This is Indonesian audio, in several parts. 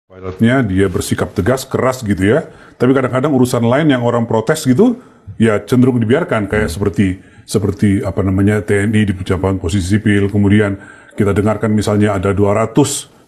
Pilotnya dia bersikap tegas, keras gitu ya. Tapi kadang-kadang urusan lain yang orang protes gitu, ya cenderung dibiarkan kayak seperti apa namanya TNI di pejabat posisi sipil. Kemudian kita dengarkan misalnya ada 200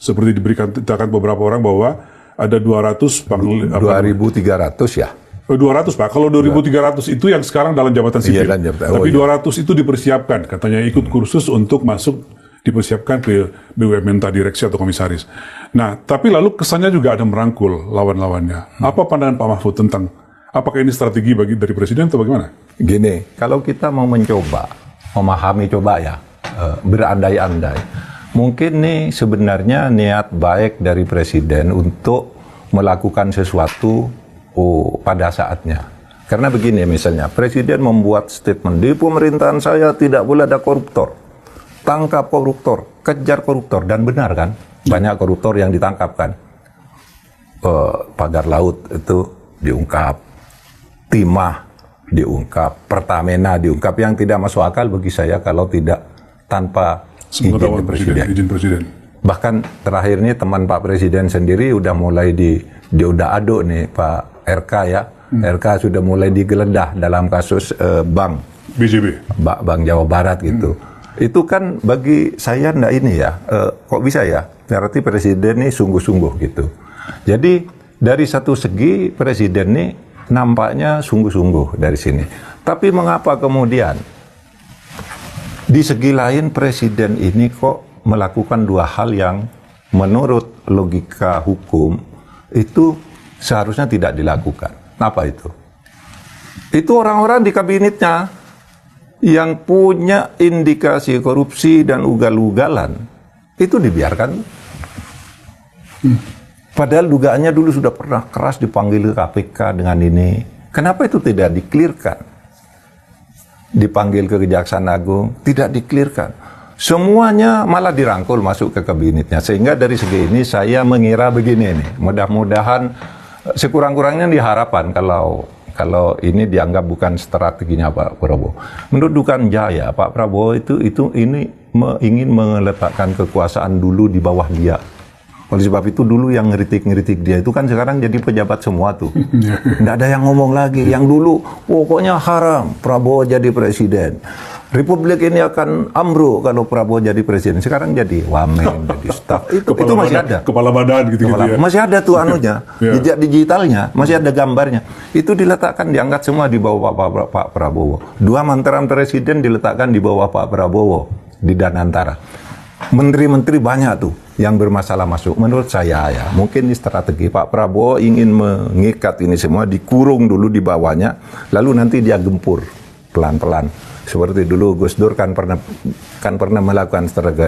seperti diberikan beberapa orang bahwa ada 200 2.300 ya. 200 Pak, kalau 2.300 itu yang sekarang dalam jabatan sipil. Iya, Tapi 200 itu dipersiapkan, katanya ikut kursus untuk masuk, dipersiapkan ke BUMN tadi, direksi atau komisaris. Nah, tapi lalu kesannya juga ada merangkul lawan-lawannya. Apa pandangan Pak Mahfud tentang, apakah ini strategi dari Presiden atau bagaimana? Gini, kalau kita mau mencoba, memahami berandai-andai, mungkin nih sebenarnya niat baik dari Presiden untuk melakukan sesuatu pada saatnya. Karena begini misalnya, Presiden membuat statement, di pemerintahan saya tidak boleh ada koruptor. Tangkap koruptor, kejar koruptor, dan benar kan? Banyak koruptor yang ditangkap kan? Pagar laut itu diungkap, timah diungkap, Pertamina diungkap, yang tidak masuk akal bagi saya kalau tidak tanpa izin Presiden. Bahkan terakhir ini teman Pak Presiden sendiri udah mulai udah aduk nih Pak RK ya. RK sudah mulai digeledah dalam kasus bank BJB, Bank Jawa Barat gitu. Itu kan bagi saya enggak ini ya, kok bisa ya? Berarti Presiden ini sungguh-sungguh gitu. Jadi dari satu segi Presiden ini nampaknya sungguh-sungguh dari sini. Tapi mengapa kemudian di segi lain Presiden ini kok melakukan dua hal yang menurut logika hukum itu seharusnya tidak dilakukan? Apa itu? Itu orang-orang di kabinetnya yang punya indikasi korupsi dan ugal-ugalan itu dibiarkan. Padahal dugaannya dulu sudah pernah keras dipanggil ke KPK dengan ini. Kenapa itu tidak diklirkan? Dipanggil ke Kejaksaan Agung, tidak diklirkan. Semuanya malah dirangkul masuk ke kabinetnya. Sehingga dari segi ini saya mengira begini nih. Mudah-mudahan sekurang-kurangnya diharapkan kalau ini dianggap bukan strateginya Pak Prabowo. Menurut Dukan Jaya, Pak Prabowo ini ingin meletakkan kekuasaan dulu di bawah dia. Oleh sebab itu dulu yang ngeritik dia itu kan sekarang jadi pejabat semua tuh. Nggak ada yang ngomong lagi. Yang dulu pokoknya haram Prabowo jadi presiden. Republik ini akan ambruk kalau Prabowo jadi presiden. Sekarang jadi wamen, jadi staf. Itu masih ada. Kepala badan gitu-gitu ya. Masih ada tuh anunya, jejak digitalnya, masih ada gambarnya. Itu diletakkan, diangkat semua di bawah Pak Prabowo. Dua mantan presiden diletakkan di bawah Pak Prabowo di Danantara. Menteri-menteri banyak tuh yang bermasalah masuk. Menurut saya ya, mungkin ini strategi Pak Prabowo ingin mengikat ini semua, dikurung dulu di bawahnya, lalu nanti dia gempur pelan-pelan. Seperti dulu Gus Dur kan pernah melakukan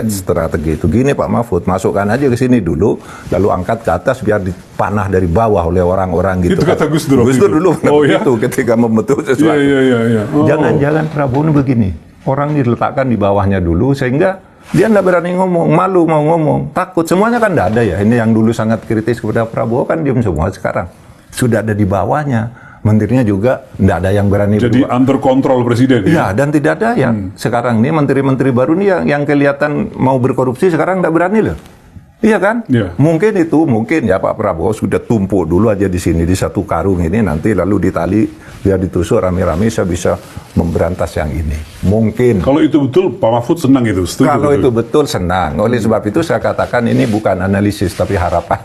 strategi itu. Gini Pak Mahfud, masukkan aja ke sini dulu, lalu angkat ke atas biar dipanah dari bawah oleh orang-orang gitu. Itu kata Gus Dur. Gus Dur dulu itu ketika membentuk sesuatu. Iya. Jangan-jangan Prabowo begini, orang diletakkan di bawahnya dulu sehingga dia nggak berani ngomong, malu mau ngomong, takut. Semuanya kan nggak ada ya. Ini yang dulu sangat kritis kepada Prabowo kan diam semua, sekarang sudah ada di bawahnya. Menterinya juga nggak ada yang berani. Jadi under kontrol Presiden. Ya, dan tidak ada yang sekarang ini menteri-menteri baru nih yang kelihatan mau berkorupsi sekarang nggak berani loh. Iya kan? Ya. Mungkin ya Pak Prabowo sudah tumpuk dulu aja di sini di satu karung ini, nanti lalu ditali biar ditusuk rame-rame saya bisa memberantas yang ini. Mungkin. Kalau itu betul Pak Mahfud senang itu. Kalau itu betul senang. Oleh sebab itu saya katakan ini bukan analisis tapi harapan.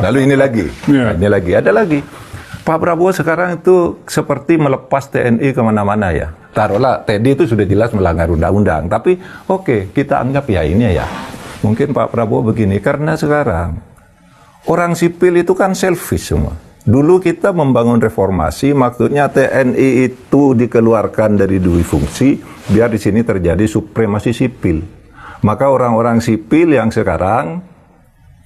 Lalu ini lagi. Ada lagi. Pak Prabowo sekarang itu seperti melepas TNI kemana-mana ya. Taruhlah TNI itu sudah jelas melanggar undang-undang. Tapi oke, kita anggap ya ini ya. Mungkin Pak Prabowo begini, karena sekarang orang sipil itu kan selfish semua. Dulu kita membangun reformasi, maksudnya TNI itu dikeluarkan dari dua fungsi, biar di sini terjadi supremasi sipil. Maka orang-orang sipil yang sekarang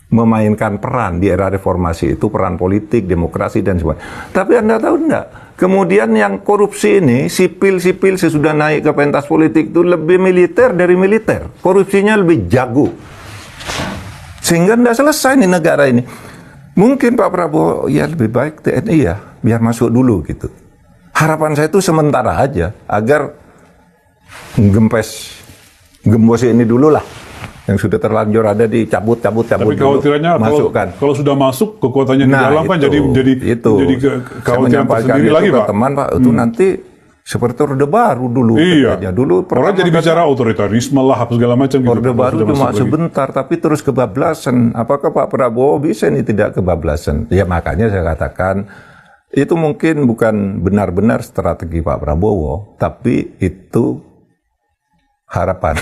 memainkan peran di era reformasi itu, peran politik, demokrasi, dan sebagainya. Tapi Anda tahu enggak? Kemudian yang korupsi ini, sipil-sipil sesudah naik ke pentas politik itu lebih militer dari militer. Korupsinya lebih jago. Sehingga enggak selesai nih negara ini. Mungkin Pak Prabowo, ya lebih baik TNI ya, biar masuk dulu gitu. Harapan saya itu sementara aja, agar gembos ini dulu lah. Yang sudah terlanjur ada dicabut Tapi dulu, kekhawatirannya masukkan. kalau sudah masuk kekuatannya di dalam kan jadi Saya kekhawatiran menyampaikan tersendiri itu lagi, ke Pak. teman, Pak, itu nanti seperti Orde Baru dulu. Iya. katanya. Dulu Orang pertama jadi bicara otoritarisme lah, apa segala macam gitu. Orde Kalau Baru sudah cuma masuk lagi. sebentar, tapi terus kebablasan. Apakah Pak Prabowo bisa ini tidak kebablasan? Ya makanya saya katakan, itu mungkin bukan benar-benar strategi Pak Prabowo, tapi itu harapan.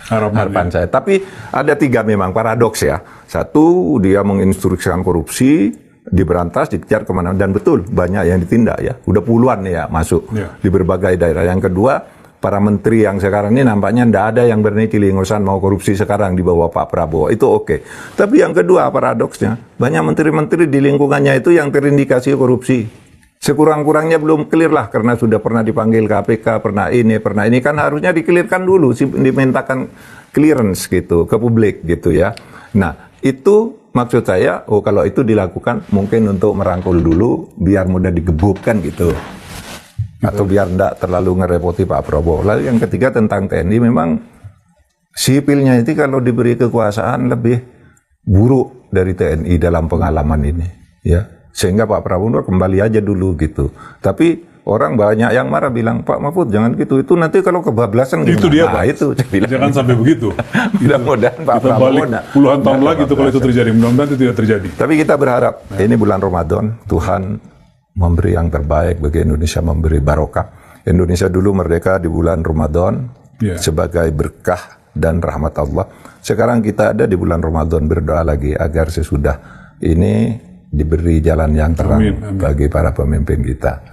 Harapan saya. Tapi ada 3 memang paradoks ya. Satu, dia menginstruksikan korupsi, diberantas, dikejar kemana, dan betul banyak yang ditindak ya. Udah puluhan ya masuk di berbagai daerah. Yang kedua, para menteri yang sekarang ini nampaknya tidak ada yang berani cilingosan mau korupsi sekarang di bawah Pak Prabowo. Itu oke. Tapi yang kedua paradoksnya, banyak menteri-menteri di lingkungannya itu yang terindikasi korupsi. Sekurang-kurangnya belum clear lah karena sudah pernah dipanggil KPK, pernah ini kan harusnya dikelirkan dulu, dimintakan clearance gitu ke publik gitu ya. Nah, itu maksud saya, kalau itu dilakukan mungkin untuk merangkul dulu biar mudah digebukkan gitu. Atau biar tidak terlalu ngerepoti Pak Prabowo. Lalu yang ketiga tentang TNI, memang sipilnya itu kalau diberi kekuasaan lebih buruk dari TNI dalam pengalaman ini, ya. Sehingga Pak Prabowo kembali aja dulu gitu. Tapi orang banyak yang marah bilang, Pak Mahfud jangan gitu. Itu nanti kalau kebablasan gimana? Itu dia, Pak. Itu Jangan sampai begitu. Mudah-mudahan Pak Kita Prabowo balik puluhan tahun lagi itu kalau itu terjadi. Mudah-mudahan itu tidak terjadi. Tapi kita berharap ini bulan Ramadan, Tuhan memberi yang terbaik bagi Indonesia, memberi barokah. Indonesia dulu merdeka di bulan Ramadan sebagai berkah dan rahmat Allah. Sekarang kita ada di bulan Ramadan, berdoa lagi agar sesudah ini diberi jalan yang terang bagi para pemimpin kita.